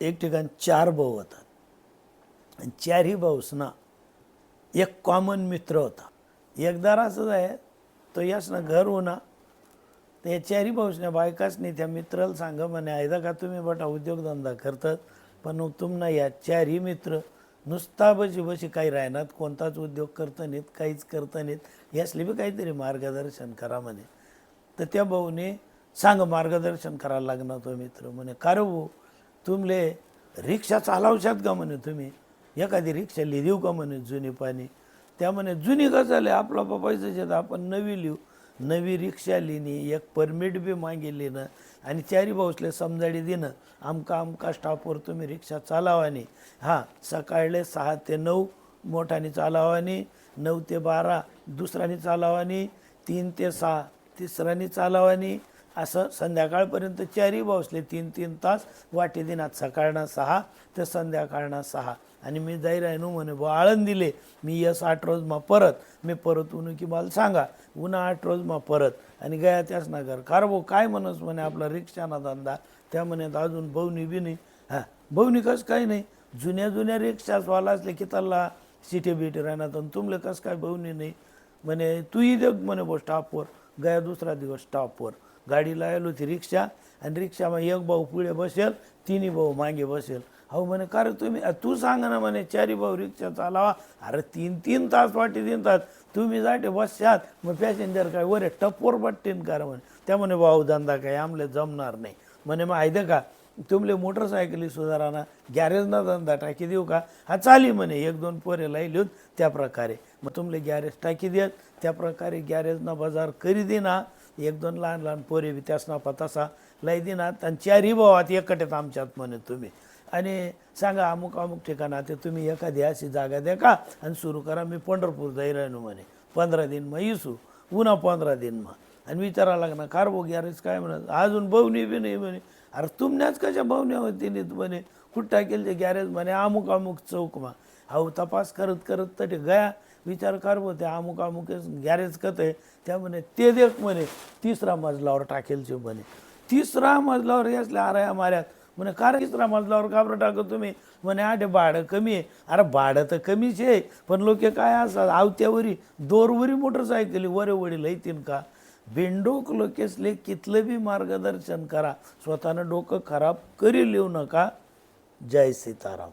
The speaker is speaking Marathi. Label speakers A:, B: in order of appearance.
A: एक ठिकाणी 4 भाऊ होतात आणि 4ही भाऊसना एक कॉमन मित्र होता. एकदा असंच आहे, तो यासनं घर होना तर या 4ही भाऊसने बायकासनी त्या मित्राला सांगा म्हणे, आयदा का तुम्ही बटा उद्योगधंदा करतात, पण तुम्हाला या 4ही मित्र नुसता बशी बशी काही राहणार, कोणताच उद्योग करता नाहीत, काहीच करता नाहीत, यासले बी काहीतरी मार्गदर्शन करा म्हणे. तर त्या भाऊने सांग मार्गदर्शन करायला लागणार. तो मित्र म्हणे, का रे भाऊ तुमले रिक्षा चालवशात का म्हणे, तुम्ही एखादी रिक्षा लिहू का म्हणे जुनी पाणी. त्या म्हणे जुनी का झाले, आपला पैसे जे आपण नवी लिहू. नवी रिक्षा लिहिणी, एक परमिट बी मागितली ना, आणि 4ही भाऊसले समजाडी देणं, आमका आमका स्टॉपवर तुम्ही रिक्षा चालावानी. हां, सकाळले 6 ते 9 मोठानी चालावानी, 9 ते 12 दुसऱ्यानी चालावानी, 3 ते 6 तिसऱ्यानी चालावानी, असं संध्याकाळपर्यंत 4ही भाऊसले 3-3 तास वाटे दिनात, सकाळना 6 ते संध्याकाळना 6. आणि मी जाई राहिनो म्हणे बा आळंदीले मी 8 रोज मा परत, मी परत ऊन की मला सांगा उन्हा 8 रोज मा परत. आणि गया त्याच ना घर कार भाऊ काय म्हणस म्हणे आपला रिक्षाना धंदा. त्या म्हणे अजून भाऊनी बी नाही. हां, भाऊनी कसं काही नाही, जुन्या जुन्या रिक्षावाला असले की त्याला सिटे बिटे राहणार, तुमले कसं काय भाऊनी नाही म्हणे. तूही दे म्हणे बो स्टॉपवर. गया दुसरा दिवस स्टॉपवर गाडी लावली होती रिक्षा, आणि रिक्षामा एक भाऊ पुढे बसेल, 3ही भाऊ मागे बसेल. हो म्हणे का रे तुम्ही, तू सांगा ना म्हणे 4ही भाऊ रिक्षा चालावा. अरे 3-3 तास वाटे देतात, तुम्ही जाटे बसशात, मग पॅसेंजर काय वरे टपवर बट्टीन का म्हणे. त्या म्हणे भाऊ धंदा काय आमले जमणार नाही म्हणे. मग आहे का तुमले मोटरसायकली सुधाराना गॅरेजना धंदा टाकी देऊ का. हा चाली म्हणे, 1-2 पोरे लाईली त्या प्रकारे. मग तुमले गॅरेज टाकी देत, त्या प्रकारे गॅरेजना बाजार करी देना. 1-2 लहान लहान पोरे बी त्यासना पतासा लाई देनात, आणि 4ही भावात एकटेत आमच्यात म्हणे तुम्ही. आणि सांगा अमुक अमुक ठिकाणा ते तुम्ही एखादी अशी जागा द्या का आणि सुरू करा. मी पंढरपूर जाई राहिनो म्हणे, 15 दिन मग येसू उन्हा 15 दिन मग. आणि विचारा लागणार कार भाऊ गॅरेज काय म्हणत, अजून भाऊनी बी नाही म्हणे. अरे तुमण्याच कशा भावण्या होती नाहीत म्हणे, कुठं टाकेल ते गॅरेज म्हणे अमुक अमुक चौकमा. अहो तपास करत करत तटे गया, विचार कर भाऊ ते अमुक अमुक गॅरेज कत आहे. त्या म्हणे ते देख म्हणे 3रा मजलावर टाकेलचे म्हणे. 3रा मजलावर यासल्या आराया माऱ्यात म्हणे. का 3रा मजलावर का बरं टाकत तुम्ही म्हणे. आठे भाडं कमी आहे. अरे भाडं तर कमीच आहे, पण लोक काय असतात आवत्यावरी दोरवरी मोटरसायकली वरे वडील येतील का. बिनडोक लोकेसले कितलं बी मार्गदर्शन करा, स्वतःनं डोकं खराब करी लिहू नका. जय सीताराम.